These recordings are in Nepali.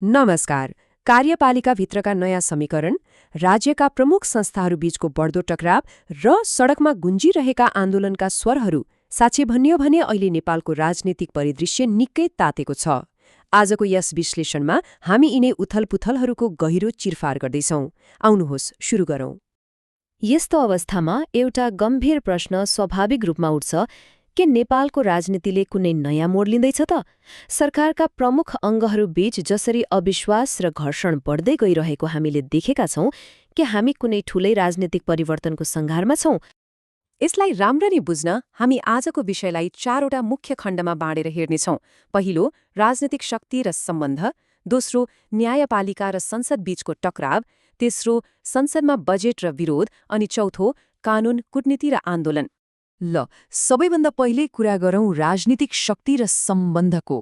नमस्कार। कार्यपालिकाभित्रका नयाँ समीकरण, राज्यका प्रमुख संस्थाहरूबीचको बढ्दो टकराव र सडकमा गुन्जिरहेका आन्दोलनका स्वरहरू साँच्चै भन्यो भने अहिले नेपालको राजनीतिक परिदृश्य निकै तातेको छ। आजको यस विश्लेषणमा हामी यिनै उथलपुथलहरूको गहिरो चिरफार गर्दैछौँ। आउनुहोस् सुरु गरौँ। यस्तो अवस्थामा एउटा गम्भीर प्रश्न स्वाभाविक रूपमा उठ्छ के नेपालको राजनीतिले कुनै नयाँ मोड लिँदैछ त? सरकारका प्रमुख अङ्गहरूबीच जसरी अविश्वास र घर्षण बढ्दै गइरहेको हामीले देखेका छौं, के हामी कुनै ठूलै राजनीतिक परिवर्तनको सङ्घारमा छौं? यसलाई राम्ररी बुझ्न हामी आजको विषयलाई 4वटा मुख्य खण्डमा बाँडेर हेर्नेछौं। पहिलो, राजनीतिक शक्ति र सम्बन्ध। दोस्रो, न्यायपालिका र संसद बीचको टकराव। तेस्रो, संसदमा बजेट र विरोध। अनि चौथो, कानून, कूटनीति र आन्दोलन। ल, सबैभन्दा पहिले कुरा गरौँ राजनीतिक शक्ति र सम्बन्धको।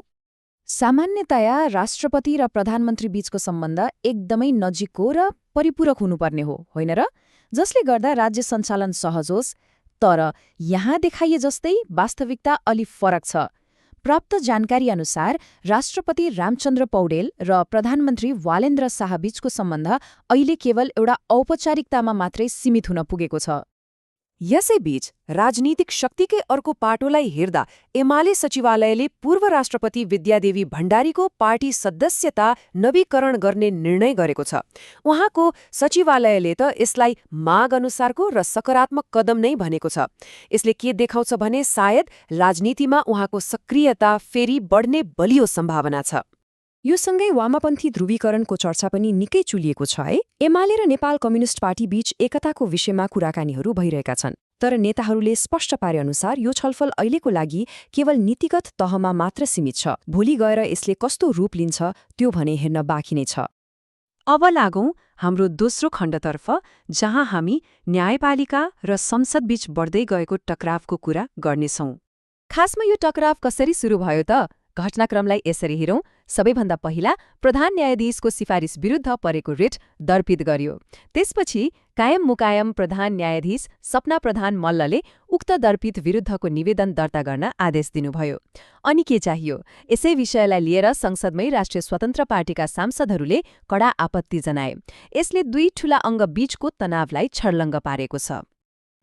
सामान्यतया राष्ट्रपति र प्रधानमन्त्री बीचको सम्बन्ध एकदमै नजिकको र परिपूरक हुनुपर्ने हो, होइन र? जसले गर्दा राज्य सञ्चालन सहज होस्। तर यहाँ देखाइए जस्तै वास्तविकता अलि फरक छ। प्राप्त जानकारी अनुसार राष्ट्रपति रामचन्द्र पौडेल र प्रधानमन्त्री वालेन्द्र शाह बीचको सम्बन्ध अहिले केवल एउटा औपचारिकतामा मात्रै सीमित हुन पुगेको छ। यसैबीच राजनीतिक शक्तिकै अर्को पाटोलाई हेर्दा एमाले सचिवालयले पूर्व राष्ट्रपति विद्यादेवी भण्डारीको पार्टी सदस्यता नवीकरण गर्ने निर्णय गरेको छ। उहाँको सचिवालयले त यसलाई माग अनुसारको र सकारात्मक कदम नै भनेको छ। यसले के देखाउँछ भने सायद राजनीतिमा उहाँको सक्रियता फेरि बढ्ने बलियो सम्भावना छ। यो सँगै वामपन्थी ध्रुवीकरणको चर्चा पनि निकै चुलिएको छ है। एमाले र नेपाल कम्युनिस्ट पार्टी बीच एकताको विषयमा कुराकानीहरू भइरहेका छन्। तर नेताहरूले स्पष्ट पारे अनुसार यो छलफल अहिलेको लागि केवल नीतिगत तहमा मात्र सीमित छ। भोलि गएर यसले कस्तो रूप लिन्छ त्यो भने हेर्न बाँकी नै छ। अब लागौं हाम्रो दोस्रो खण्डतर्फ, जहाँ हामी न्यायपालिका र संसदबीच बढ्दै गएको टकरावको कुरा गर्नेछौं। खासमा यो टकराव कसरी सुरु भयो त? घटनाक्रमलाई यसरी हेरौं। सबैभन्दा पहिला प्रधान न्यायाधीशको सिफारिस विरुद्ध परेको रिट दर्पित गरियो। त्यसपछि कायम मुकायम प्रधान न्यायाधीश सपना प्रधान मल्लले उक्त दर्पित विरुद्धको निवेदन दर्ता गर्न आदेश दिनुभयो। अनि के चाहियो? यसै विषयलाई लिएर संसदमै राष्ट्रिय स्वतन्त्र पार्टीका सांसदहरूले कडा आपत्ति जनाए। यसले दुई ठूला अङ्गबीचको तनावलाई छर्लङ्ग पारेको छ।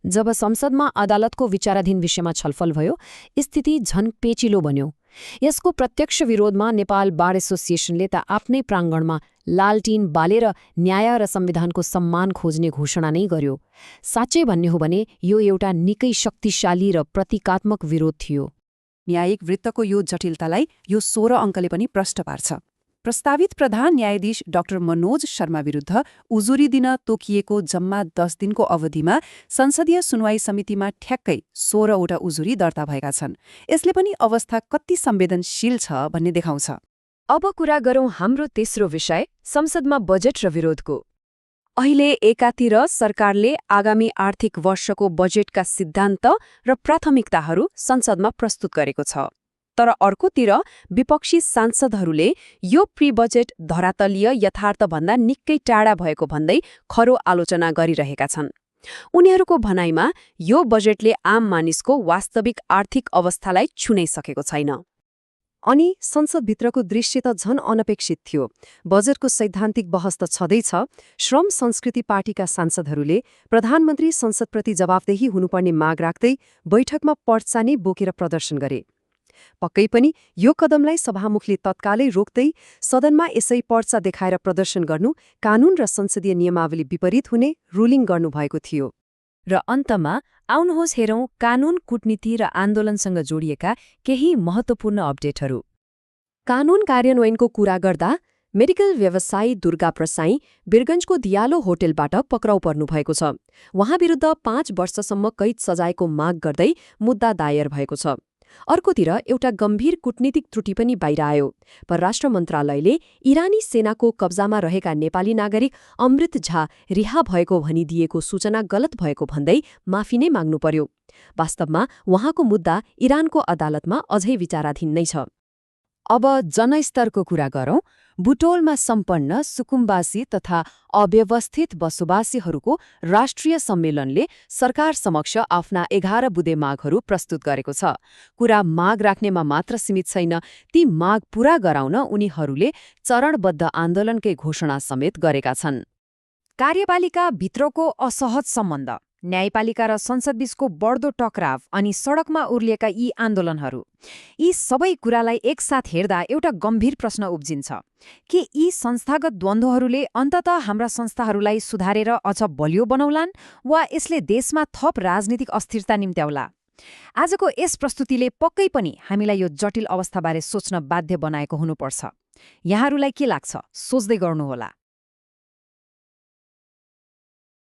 जब संसदमा अदालतको विचाराधीन विषयमा छलफल भयो, स्थिति झन पेचिलो बन्यो। यसको प्रत्यक्ष विरोधमा नेपाल बार एसोसिएसनले त आफ्नै प्राङ्गणमा लालटिन बालेर न्याय र संविधानको सम्मान खोज्ने घोषणा नै गर्यो। साँच्चै भन्ने हो भने यो एउटा निकै शक्तिशाली र प्रतीकात्मक विरोध थियो। न्यायिक वृत्तको यो जटिलतालाई यो 16 अङ्कले पनि प्रष्ट पार्छ। प्रस्तावित प्रधान न्यायाधीश डाक्टर मनोज शर्मा विरुद्ध उजुरी दिन तोकिएको जम्मा 10 दिनको अवधिमा संसदीय सुनवाई समितिमा ठ्याक्कै 16वटा उजुरी दर्ता भएका छन्। यसले पनि अवस्था कति संवेदनशील छ भन्ने देखाउँछ। अब कुरा गरौं हाम्रो तेस्रो विषय, संसदमा बजेट र विरोधको। अहिले एकातिर सरकारले आगामी आर्थिक वर्षको बजेटका सिद्धान्त र प्राथमिकताहरू संसदमा प्रस्तुत गरेको छ। तर अर्कोतिर विपक्षी सांसदहरूले यो प्री बजेट धरातलीय यथार्थभन्दा निकै टाढा भएको भन्दै खरो आलोचना गरिरहेका छन्। उनीहरूको भनाइमा यो बजेटले आम मानिसको वास्तविक आर्थिक अवस्थालाई छुनै सकेको छैन। अनि संसदभित्रको दृश्य त झन अनपेक्षित थियो। बजेटको सैद्धान्तिक बहस त छँदैछ। श्रम संस्कृति पार्टीका सांसदहरूले प्रधानमन्त्री संसदप्रति जवाफदेही हुनुपर्ने माग राख्दै बैठकमा पर्चा नै बोकेर प्रदर्शन गरे। पक्कै पनि यो कदमलाई सभामुखले तत्कालै रोक्दै सदनमा यसै पर्चा देखाएर प्रदर्शन गर्नु कानून र संसदीय नियमावली विपरीत हुने रुलिङ गर्नुभएको थियो। र अन्तमा आउनुहोस् हेरौं कानून, कूटनीति र आन्दोलनसँग जोडिएका केही महत्त्वपूर्ण अपडेटहरू। कानून कार्यान्वयनको कुरा गर्दा मेडिकल व्यवसायी दुर्गा प्रसाई वीरगञ्जको दियालो होटेलबाट पक्राउ पर्नुभएको छ। उहाँ विरुद्ध 5 वर्षसम्म कैद सजायको माग गर्दै मुद्दा दायर भएको छ। अर्कोतिर एउटा गम्भीर कूटनीतिक त्रुटि पनि बाहिर आयो। परराष्ट्र मन्त्रालयले इरानी सेनाको कब्जामा रहेका नेपाली नागरिक अमृत झा रिहा भएको भनिदिएको सूचना गलत भएको भन्दै माफी नै माग्नु पर्यो। वास्तवमा उहाँको मुद्दा इरानको अदालतमा अझै विचाराधीन नै छ। अब जनस्तरको कुरा गरौं। बुटोलमा सम्पन्न सुकुम्बासी तथा अव्यवस्थित बसोबासीहरूको राष्ट्रिय सम्मेलनले सरकार समक्ष आफ्ना 11 बुँदे मागहरू प्रस्तुत गरेको छ। कुरा माग राख्नेमा मात्र सीमित छैन, ती माग पूरा गराउन उनीहरूले चरणबद्ध आन्दोलनकै घोषणा समेत गरेका छन्। कार्यपालिका भित्रको असहज सम्बन्ध, न्यायपालिका र संसदबीचको बढ्दो टकराव अनि सडकमा उर्लिएका यी आन्दोलनहरू, यी सबै कुरालाई एकसाथ हेर्दा एउटा गम्भीर प्रश्न उब्जिन्छ। के यी संस्थागत द्वन्द्वहरूले अन्ततः हाम्रा संस्थाहरूलाई सुधारेर अझ बलियो बनाउलान् वा यसले देशमा थप राजनीतिक अस्थिरता निम्त्याउला? आजको यस प्रस्तुतिले पक्कै पनि हामीलाई यो जटिल अवस्थाबारे सोच्न बाध्य बनाएको हुनुपर्छ। यहाँहरूलाई के लाग्छ? सोच्दै गर्नुहोला।